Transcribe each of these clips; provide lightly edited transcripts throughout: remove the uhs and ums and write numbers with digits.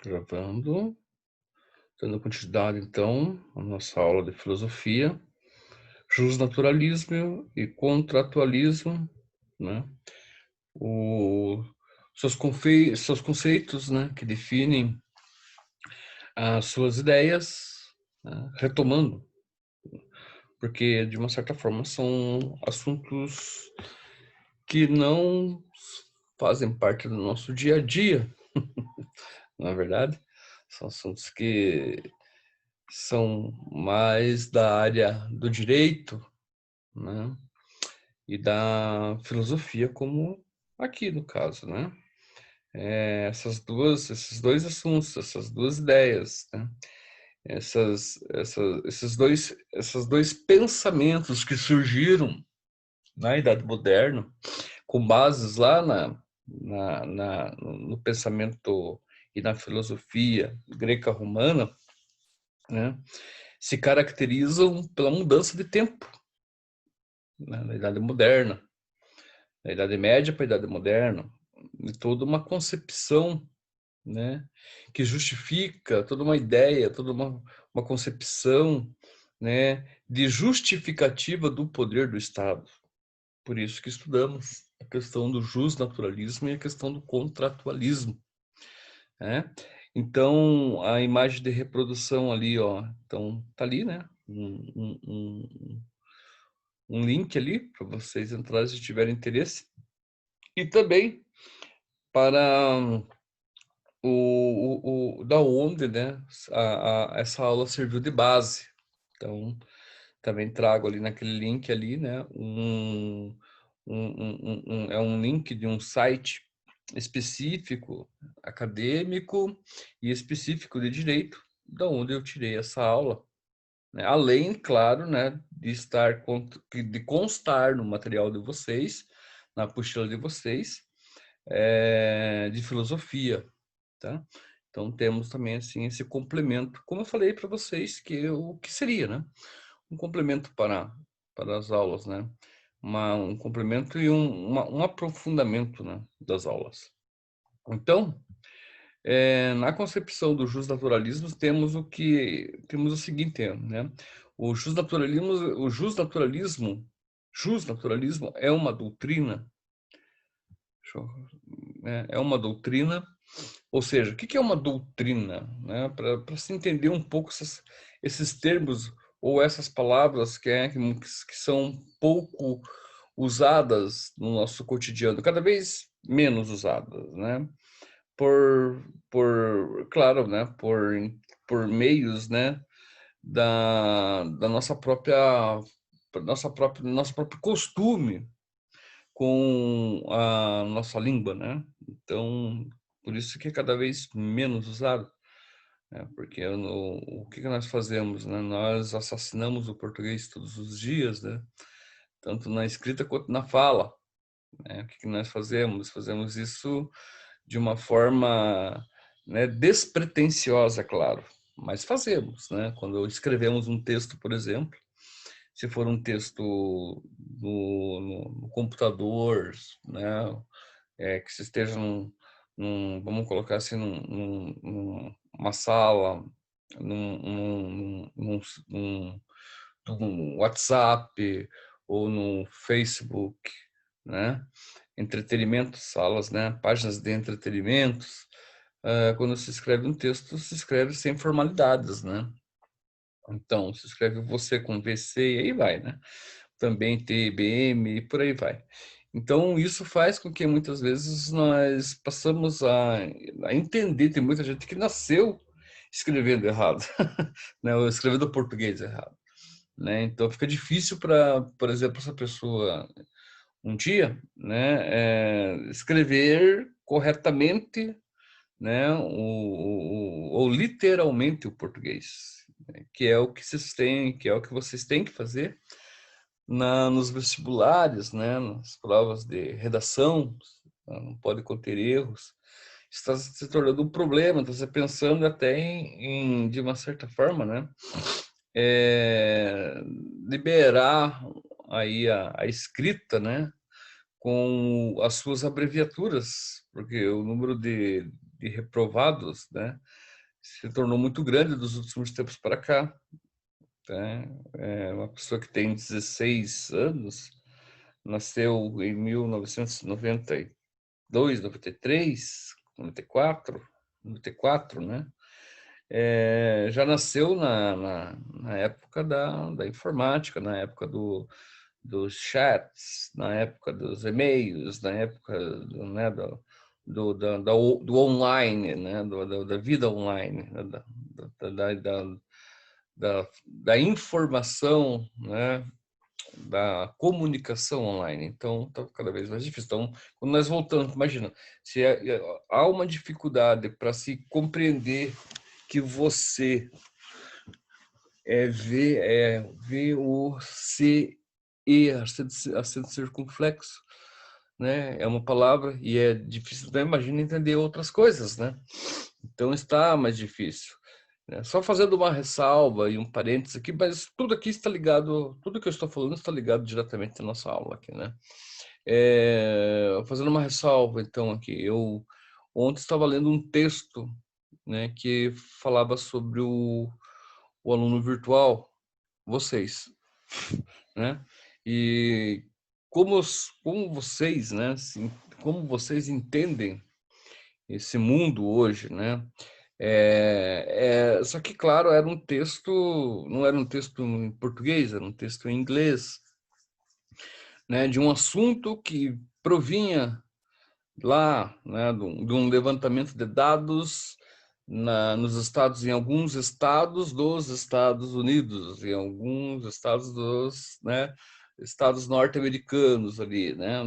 Gravando, dando continuidade então à nossa aula de filosofia, justnaturalismo e contratualismo, né? O, seus conceitos, né, que definem as suas ideias, né, retomando, porque de uma certa forma são assuntos que não fazem parte do nosso dia a dia, não é verdade? São assuntos que são mais da área do direito, né, e da filosofia, como aqui no caso, né? Esses dois assuntos, essas duas ideias, né? Esses dois pensamentos que surgiram na Idade Moderna, com bases lá no pensamento e na filosofia greca-romana, né? Se caracterizam pela mudança de tempo, né? Na Idade Moderna, da Idade Média para a Idade Moderna, e toda uma concepção, né, que justifica toda uma ideia, toda uma concepção, né, de justificativa do poder do Estado. Por isso que estudamos a questão do justnaturalismo e a questão do contratualismo, né? Então, a imagem de reprodução ali, ó, então tá ali, né? Um link ali para vocês entrarem se tiverem interesse. E também para da onde, né, essa aula serviu de base. Então, também trago ali naquele link ali, né, é um link de um site específico, acadêmico e específico de direito, da onde eu tirei essa aula, né? Além, claro, né, de constar no material de vocês, na apostila de vocês, de filosofia, tá? Então temos também assim esse complemento, como eu falei para vocês, que o que seria, né? Um complemento para as aulas, né? Um complemento e um aprofundamento, né, das aulas. Então, na concepção do justnaturalismo temos o seguinte, né? O justnaturalismo é uma doutrina, é uma doutrina. Ou seja, o que é uma doutrina? Né? Para se entender um pouco esses termos ou essas palavras que são pouco usadas no nosso cotidiano, cada vez menos usadas, né? Claro, né? Por meios, né? Da nosso próprio costume com a nossa língua, né? Então, por isso que é cada vez menos usado, né? Porque o que nós fazemos, né? Nós assassinamos o português todos os dias, né? Tanto na escrita quanto na fala, né? O que nós fazemos? Fazemos isso de uma forma, né, despretensiosa, claro, mas fazemos, né? Quando escrevemos um texto, por exemplo, se for um texto no computador, né, que se esteja vamos colocar assim, numa sala, num WhatsApp ou no Facebook, né? Entretenimento, salas, né? Páginas de entretenimentos. Quando se escreve um texto, se escreve sem formalidades, né? Então, se escreve você com VC e aí vai, né? Também TBM e por aí vai. Então, isso faz com que muitas vezes nós passamos a entender, tem muita gente que nasceu escrevendo errado, né? Ou escrevendo português errado, né? Então, fica difícil para, por exemplo, essa pessoa um dia, né, escrever corretamente, né, ou literalmente o português, né, que é o que vocês têm que fazer nos vestibulares, né, nas provas de redação, não pode conter erros. Está se tornando um problema, está se pensando até de uma certa forma, né, é, liberar aí a escrita, né, com as suas abreviaturas, porque o número de reprovados, né, se tornou muito grande dos últimos tempos para cá. Né? Uma pessoa que tem 16 anos, nasceu em 1992, 93, 94, né? Já nasceu na época da informática, na época dos chats, na época dos e-mails, na época né, do online, né, da vida online, né, da informação, né, da comunicação online. Então, está cada vez mais difícil. Então, quando nós voltamos, imagina, se há uma dificuldade para se compreender que você vê o C e acento circunflexo, né? É uma palavra e é difícil, então imagina entender outras coisas, né? Então está mais difícil. Né? Só fazendo uma ressalva e um parênteses aqui, mas tudo aqui está ligado, tudo que eu estou falando está ligado diretamente à nossa aula aqui, né? Fazendo uma ressalva, então, aqui, eu ontem estava lendo um texto, né, que falava sobre o aluno virtual, vocês, né? E como vocês, né, assim, como vocês entendem esse mundo hoje, né? Só que, claro, era um texto, não era um texto em português, era um texto em inglês, né, de um assunto que provinha lá, né, de um levantamento de dados nos estados, em alguns estados dos Estados Unidos, em alguns estados né, estados norte-americanos ali, né,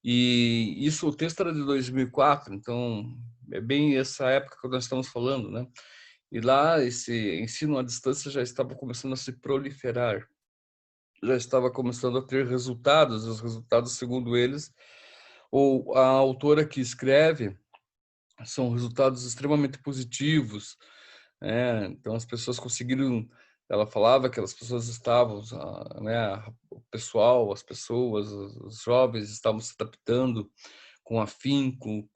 e isso, o texto era de 2004, então é bem essa época que nós estamos falando, né? E lá esse ensino à distância já estava começando a se proliferar, já estava começando a ter resultados, os resultados, segundo eles, ou a autora que escreve, são resultados extremamente positivos, né? Então as pessoas conseguiram, ela falava que as pessoas estavam, né, o pessoal, as pessoas, os jovens estavam se adaptando com afinco,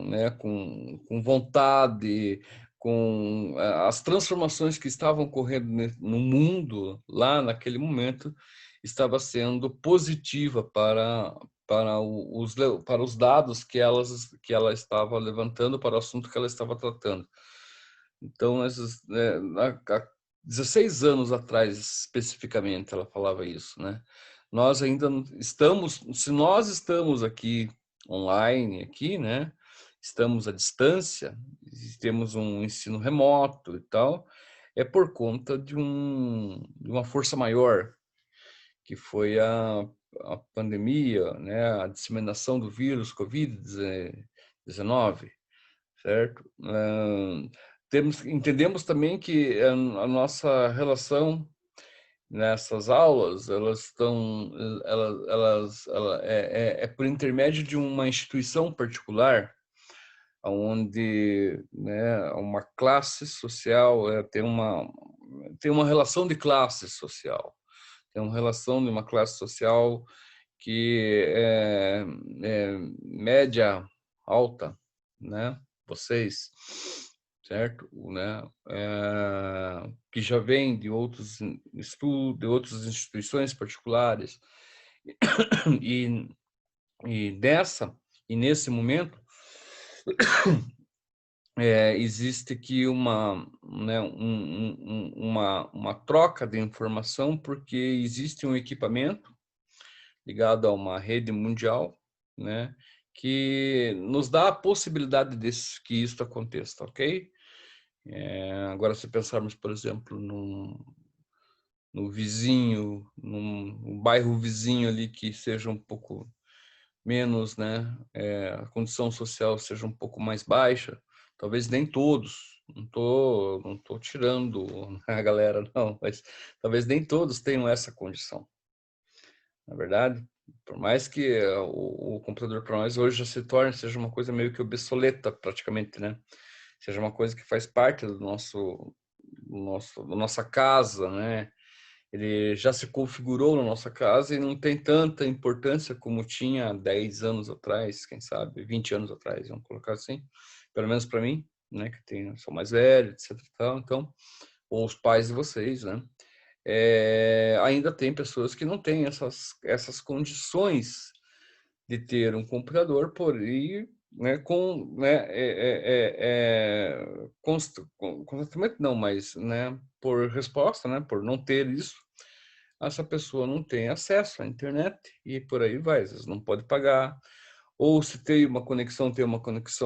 né, com vontade, com as transformações que estavam ocorrendo no mundo lá naquele momento estava sendo positiva para os dados que ela estava levantando, para o assunto que ela estava tratando. Então, há 16 anos atrás, especificamente, ela falava isso, né? Nós ainda estamos, se nós estamos aqui online, aqui, né? Estamos à distância, temos um ensino remoto e tal, é por conta de uma força maior, que foi a pandemia, né? A disseminação do vírus Covid-19, certo? Entendemos também que a nossa relação nessas aulas, ela é por intermédio de uma instituição particular, onde, né, uma classe social tem uma relação de classe social, tem uma relação de uma classe social que é média alta, né? Vocês, certo? Né? Que já vem de outros estudos, de outras instituições particulares e, e nesse momento existe aqui né, uma troca de informação, porque existe um equipamento ligado a uma rede mundial, né, que nos dá a possibilidade que isso aconteça, ok? Agora, se pensarmos, por exemplo, no vizinho, num bairro vizinho ali que seja um pouco menos, né, a condição social seja um pouco mais baixa, talvez nem todos, não tô tirando a galera, não, mas talvez nem todos tenham essa condição, na verdade. Por mais que o computador para nós hoje já seja uma coisa meio que obsoleta praticamente, né? Seja uma coisa que faz parte da nossa casa, né? ele já se configurou na nossa casa e não tem tanta importância como tinha 10 anos atrás, quem sabe, 20 anos atrás, vamos colocar assim, pelo menos para mim, né, que sou mais velho, etc. Então, ou os pais de vocês, né? Ainda tem pessoas que não têm essas condições de ter um computador, porém, né, constantemente não, mas, né, por resposta, né, por não ter isso, essa pessoa não tem acesso à internet e por aí vai, às vezes não pode pagar, ou se tem uma conexão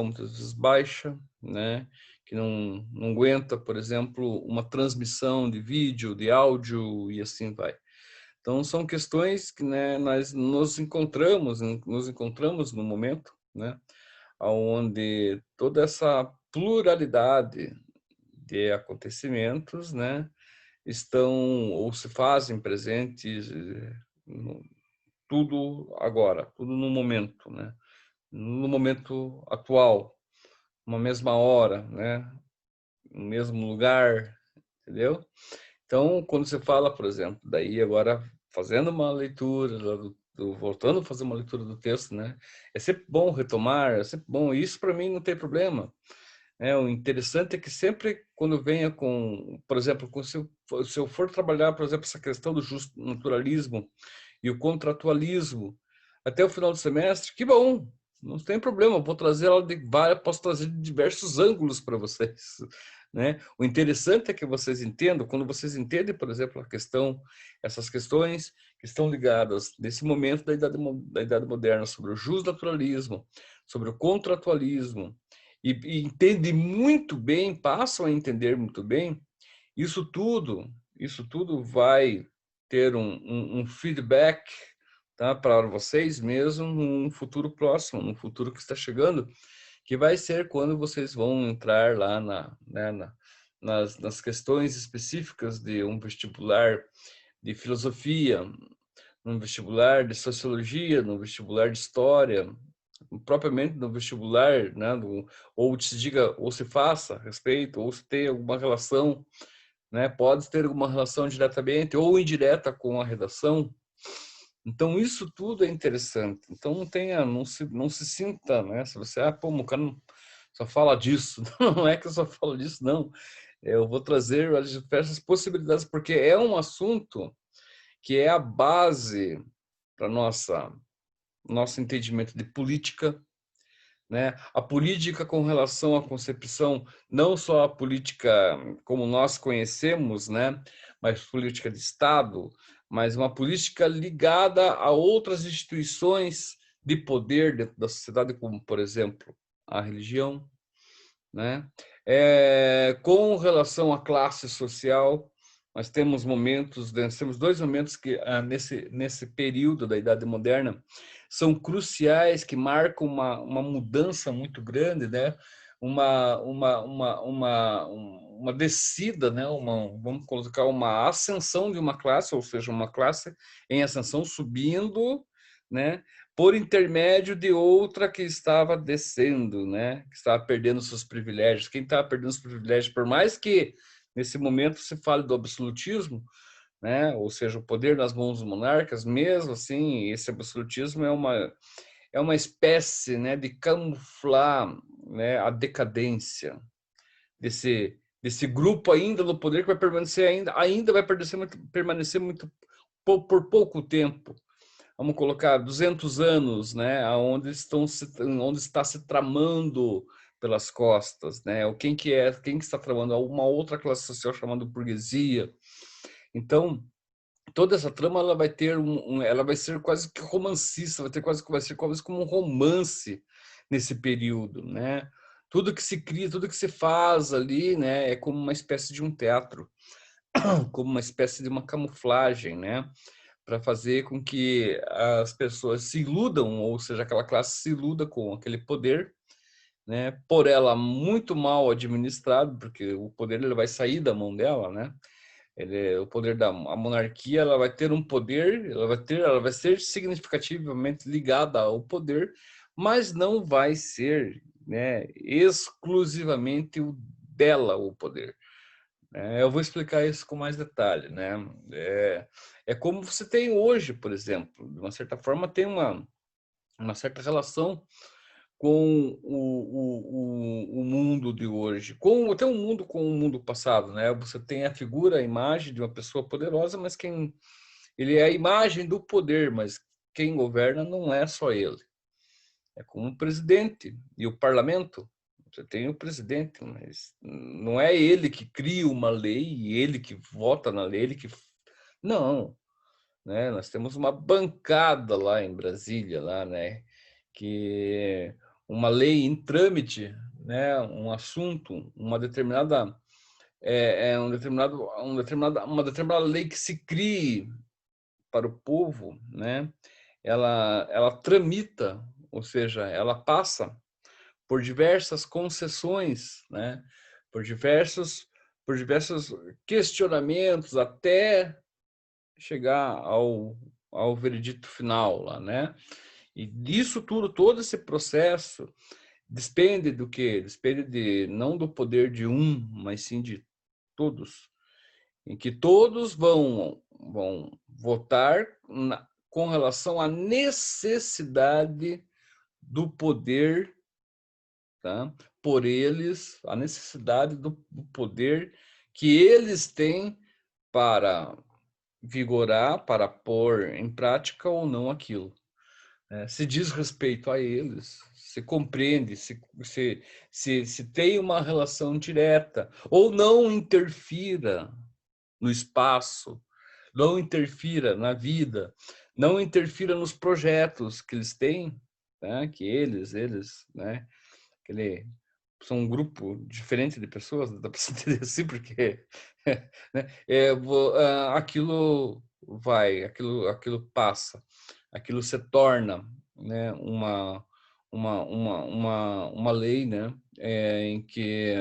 muitas vezes baixa, né, que não aguenta, por exemplo, uma transmissão de vídeo, de áudio e assim vai. Então, são questões que, né, nós nos encontramos no momento, né, onde toda essa pluralidade de acontecimentos, né, estão ou se fazem presentes, tudo agora, tudo no momento, né, no momento atual, uma mesma hora, né, no mesmo lugar, entendeu? Então, quando você fala, por exemplo, daí agora fazendo uma leitura, voltando a fazer uma leitura do texto, né? É sempre bom retomar, é sempre bom. Isso para mim não tem problema. O interessante é que sempre quando venha com, por exemplo, se eu for trabalhar, por exemplo, essa questão do justo naturalismo e o contratualismo até o final do semestre, que bom, não tem problema, eu vou trazer ela posso trazer de diversos ângulos para vocês, né? O interessante é que vocês entendam, quando vocês entendem, por exemplo, essas questões que estão ligadas nesse momento da idade moderna sobre o justnaturalismo, sobre o contratualismo, e entendem muito bem, passam a entender muito bem, isso tudo vai ter um feedback, tá, para vocês mesmo num futuro próximo, num futuro que está chegando, que vai ser quando vocês vão entrar lá nas questões específicas de um vestibular de filosofia, num vestibular de sociologia, num vestibular de história, propriamente no vestibular, né, ou se diga, ou se faça a respeito, ou se tem alguma relação, né, pode ter alguma relação diretamente ou indireta com a redação. Então, isso tudo é interessante. Então, não se sinta, né? Se você, pô, o cara só fala disso. Não é que eu só falo disso, não. Eu vou trazer as diversas possibilidades, porque é um assunto que é a base para nosso entendimento de política, né? A política com relação à concepção, não só a política como nós conhecemos, né? Mas política de Estado, mas uma política ligada a outras instituições de poder dentro da sociedade, como, por exemplo, a religião, né? Com relação à classe social, nós temos dois momentos que nesse período da Idade Moderna são cruciais, que marcam uma mudança muito grande, né? Uma descida, né? Vamos colocar uma ascensão de uma classe, ou seja, uma classe em ascensão subindo, né? Por intermédio de outra que estava descendo, né? Que estava perdendo seus privilégios. Quem estava perdendo os privilégios, por mais que nesse momento se fale do absolutismo, né? Ou seja, o poder nas mãos dos monarcas, mesmo assim, esse absolutismo é uma espécie, né, de camuflar, né, a decadência desse grupo ainda no poder, que vai permanecer ainda vai permanecer muito por pouco tempo. Vamos colocar 200 anos, né, onde está se tramando pelas costas, né? Quem que está tramando? Uma outra classe social chamada burguesia. Então, toda essa trama ela vai ter ela vai ser quase que romancista, vai ser quase como um romance nesse período, né? Tudo que se cria, tudo que se faz ali, né, é como uma espécie de um teatro, como uma espécie de uma camuflagem, né? Para fazer com que as pessoas se iludam, ou seja, aquela classe se iluda com aquele poder, né? Por ela muito mal administrado, porque o poder ele vai sair da mão dela, né? O poder da a monarquia, ela vai ter um poder, ela vai ser significativamente ligada ao poder, mas não vai ser, né, exclusivamente o dela o poder. Eu vou explicar isso com mais detalhe, né? É como você tem hoje, por exemplo, de uma certa forma tem uma certa relação com o mundo de hoje, com até um mundo com o mundo passado, né? Você tem a figura, a imagem de uma pessoa poderosa, mas ele é a imagem do poder, mas quem governa não é só ele. É como o presidente e o parlamento. Você tem o presidente, mas não é ele que cria uma lei e ele que vota na lei, ele que não, né? Nós temos uma bancada lá em Brasília, lá, né? Que uma lei em trâmite, né? Um assunto, uma determinada uma determinada lei que se crie para o povo, né? Ela tramita, ou seja, ela passa por diversas concessões, né? Por diversos questionamentos até chegar ao veredito final lá, né? E disso tudo, todo esse processo depende do quê? Depende não do poder de um, mas sim de todos, em que todos vão votar com relação à necessidade do poder, tá? Por eles, a necessidade do poder que eles têm para vigorar, para pôr em prática ou não aquilo. Se diz respeito a eles, se compreende, se tem uma relação direta, ou não interfira no espaço, não interfira na vida, não interfira nos projetos que eles têm, né? Que eles, né? Aquele, são um grupo diferente de pessoas, dá para se entender assim, porque né? Aquilo aquilo passa, aquilo se torna, né? Uma lei, né? Em que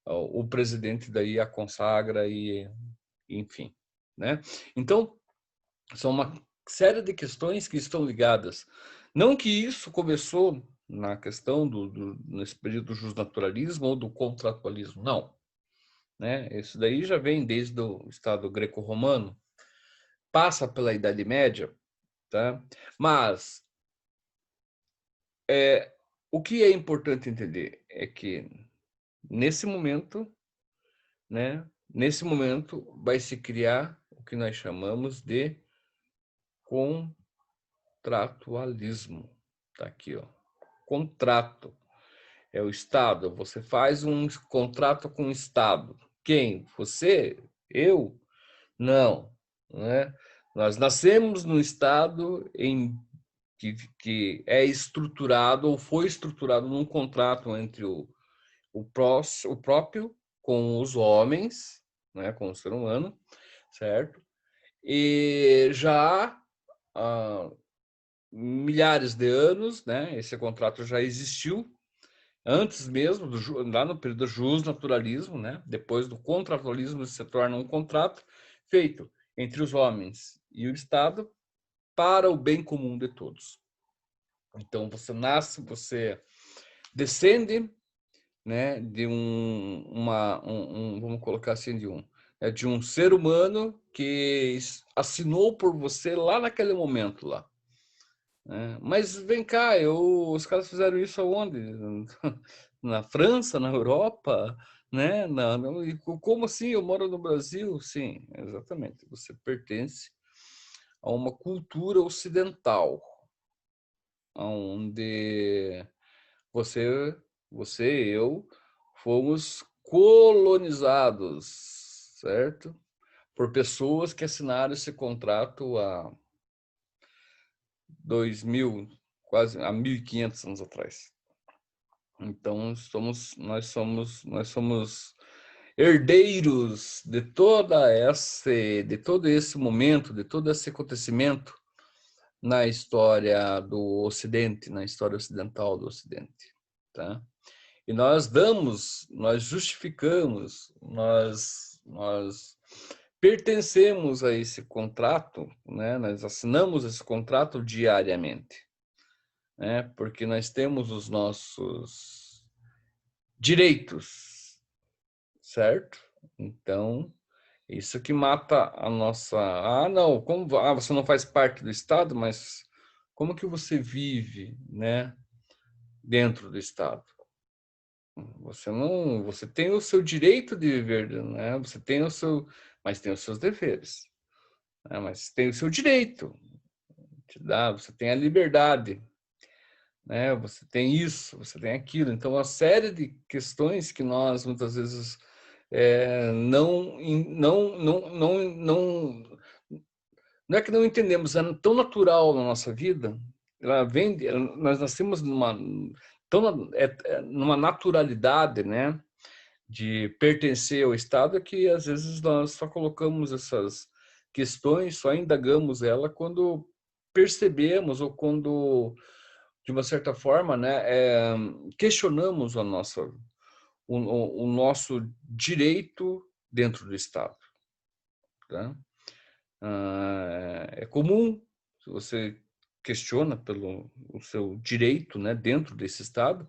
o presidente daí a consagra e enfim, né? Então, são uma série de questões que estão ligadas. Não que isso começou na questão nesse período do justnaturalismo ou do contratualismo, não. Né? Isso daí já vem desde o Estado greco-romano, passa pela Idade Média, tá? Mas o que é importante entender é que nesse momento, né? Nesse momento vai se criar o que nós chamamos de contratualismo. Tá aqui, ó. Contrato. É o Estado. Você faz um contrato com o Estado. Quem? Você? Eu? Não. Né? Nós nascemos num Estado que é estruturado ou foi estruturado num contrato entre o próprio com os homens, né, com o ser humano, certo? E já há milhares de anos, né, esse contrato já existiu, antes mesmo, lá no período do justnaturalismo, né, depois do contratualismo se torna um contrato feito entre os homens e o Estado para o bem comum de todos. Então, você nasce, você descende, né, de vamos colocar assim, de um ser humano que assinou por você lá naquele momento lá. Né? Mas vem cá, os caras fizeram isso aonde? Na França, na Europa, né? Como assim? Eu moro no Brasil? Sim, exatamente. Você pertence a uma cultura ocidental, onde você, você e eu fomos colonizados, certo? Por pessoas que assinaram esse contrato há 2000, quase há 1500 anos atrás. Então nós somos herdeiros de todo esse momento, de todo esse acontecimento na história do Ocidente, na história ocidental do Ocidente, tá? E nós justificamos, nós pertencemos a esse contrato, né? Nós assinamos esse contrato diariamente, né? Porque nós temos os nossos direitos, certo? Então, isso que mata a nossa... Ah, não, como... ah, você não faz parte do Estado, mas como que você vive, né, dentro do Estado? Você não... Você tem o seu direito de viver, né? Você tem o seu... Mas tem os seus deveres, né? Mas tem o seu direito, te dá, você tem a liberdade, né? Você tem isso, você tem aquilo. Então, uma série de questões que nós muitas vezes não é que não entendemos, é tão natural na nossa vida. Ela vem, nós nascemos numa naturalidade, né, de pertencer ao Estado, que às vezes nós só colocamos essas questões, só indagamos ela quando percebemos ou quando, de uma certa forma, né, questionamos o nosso direito dentro do Estado. Tá? É comum, se você questiona pelo o seu direito, né, dentro desse Estado,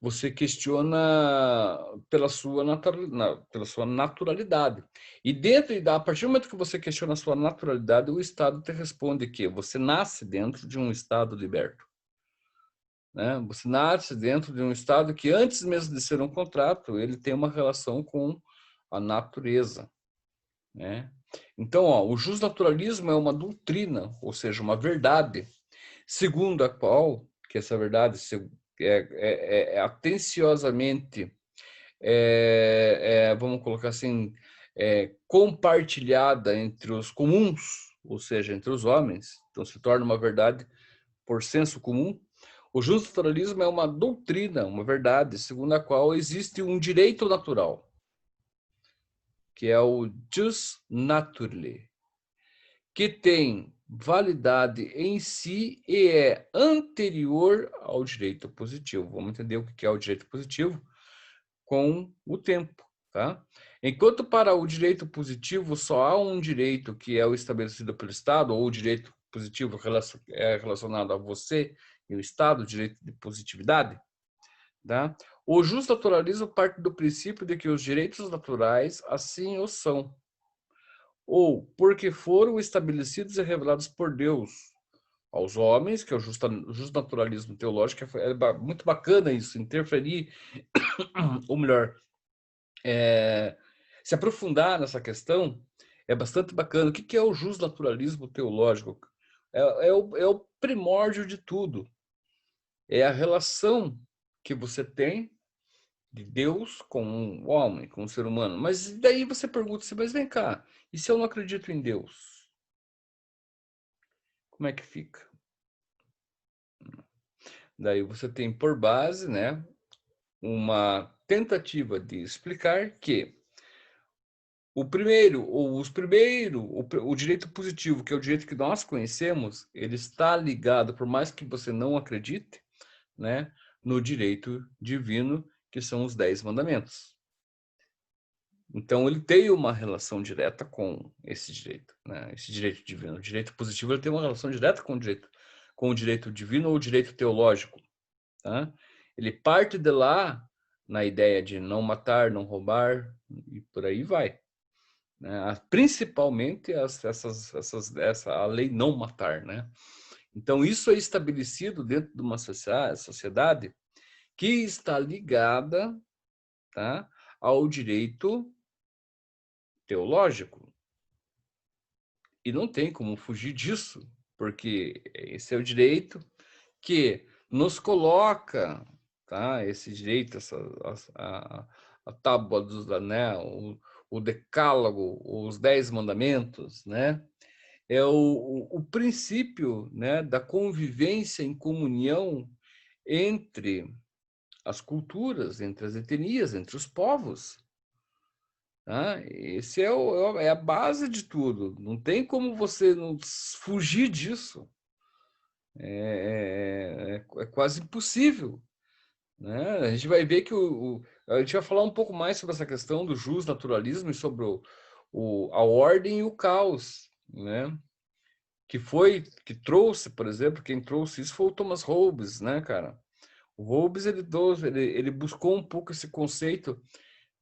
você questiona pela sua naturalidade. E a partir do momento que você questiona a sua naturalidade, o Estado te responde que você nasce dentro de um Estado liberto. Né? Você nasce dentro de um Estado que, antes mesmo de ser um contrato, ele tem uma relação com a natureza. Né? Então, ó, o justnaturalismo é uma doutrina, ou seja, uma verdade, segundo a qual, que essa verdade é atenciosamente, vamos colocar assim, compartilhada entre os comuns, ou seja, entre os homens, então se torna uma verdade por senso comum. O justnaturalismo é uma doutrina, uma verdade, segundo a qual existe um direito natural, que é o jus naturale, que tem validade em si e é anterior ao direito positivo. Vamos entender o que é o direito positivo com o tempo, tá? Enquanto para o direito positivo só há um direito que é o estabelecido pelo Estado, ou o direito positivo é relacionado a você e o Estado, o direito de positividade, tá? O justnaturalismo parte do princípio de que os direitos naturais assim o são, ou porque foram estabelecidos e revelados por Deus aos homens, que é o justnaturalismo teológico, muito bacana isso, interferir, ou melhor, se aprofundar nessa questão, é bastante bacana. O que é o justnaturalismo teológico? É o primórdio de tudo, é a relação que você tem de Deus com o homem, com o ser humano. Mas daí você pergunta assim, mas vem cá, e se eu não acredito em Deus? Como é que fica? Daí você tem por base, né, uma tentativa de explicar que o direito positivo, que é o direito que nós conhecemos, ele está ligado, por mais que você não acredite, né, no direito divino, que são os 10 mandamentos. Então, ele tem uma relação direta com esse direito, né, esse direito divino. O direito positivo ele tem uma relação direta com o direito divino ou o direito teológico. Tá? Ele parte de lá na ideia de não matar, não roubar e por aí vai. Né? Principalmente a lei não matar. Né? Então, isso é estabelecido dentro de uma sociedade que está ligada, tá, ao direito teológico. E não tem como fugir disso, porque esse é o direito que nos coloca, tá? Esse direito, a tábua dos, né? O decálogo, os 10 mandamentos, né? É o princípio, né, da convivência em comunhão entre as culturas, entre as etnias, entre os povos. Tá? Esse é a base de tudo. Não tem como você não fugir disso. É quase impossível. Né? A gente vai ver que a gente vai falar um pouco mais sobre essa questão do justnaturalismo e sobre a ordem e o caos, né? Que trouxe, por exemplo, quem trouxe isso foi o Thomas Hobbes, né, cara? O Hobbes ele buscou um pouco esse conceito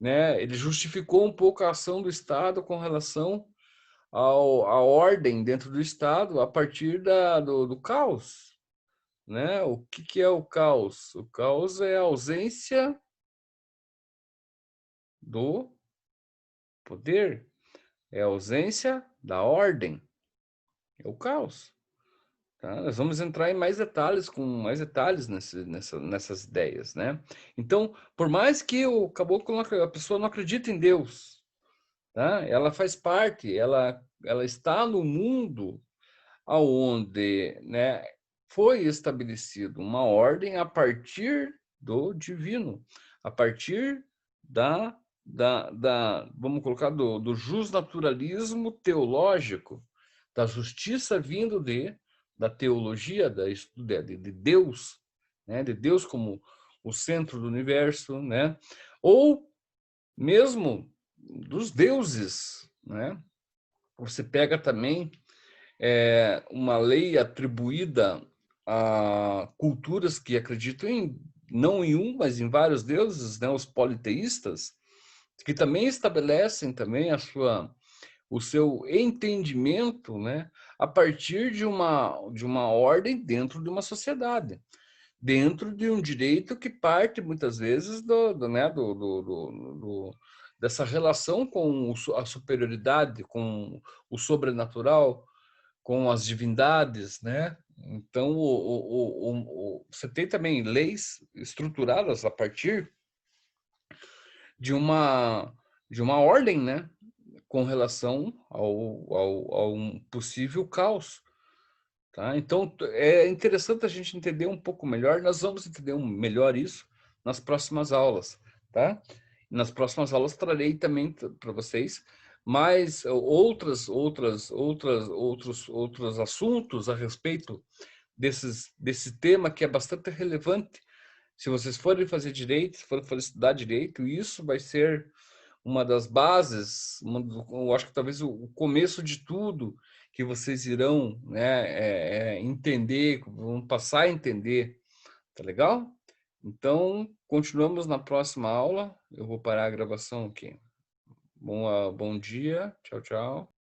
né? Ele justificou um pouco a ação do Estado com relação à ordem dentro do Estado a partir do caos, né? O que é o caos? O caos é a ausência do poder, é a ausência da ordem, é o caos. Tá? Nós vamos entrar em mais detalhes, com mais detalhes nessas ideias, né? Então, por mais que o caboclo, a pessoa não acredite em Deus, tá? Ela faz parte, ela está no mundo aonde, né, foi estabelecido uma ordem a partir do divino, a partir vamos colocar, do justnaturalismo teológico, da justiça vindo da teologia, de Deus, né, de Deus como o centro do universo, né, ou mesmo dos deuses, né? Você pega também uma lei atribuída a culturas que acreditam não em um, mas em vários deuses, né, os politeístas, que também estabelecem também o seu entendimento, né, a partir de uma ordem dentro de uma sociedade, dentro de um direito que parte muitas vezes dessa relação com a superioridade, com o sobrenatural, com as divindades, né? Então, você tem também leis estruturadas a partir de de uma ordem, né? Com relação ao um possível caos, tá? Então, é interessante a gente entender um pouco melhor. Nós vamos entender melhor isso nas próximas aulas, tá? Nas próximas aulas trarei também para vocês mais outros assuntos a respeito desse tema que é bastante relevante. Se vocês forem fazer direito, se forem estudar direito, isso vai ser uma das bases, eu acho que talvez o começo de tudo que vocês irão, né, entender, vão passar a entender, tá legal? Então, continuamos na próxima aula. Eu vou parar a gravação aqui. Bom dia, tchau, tchau.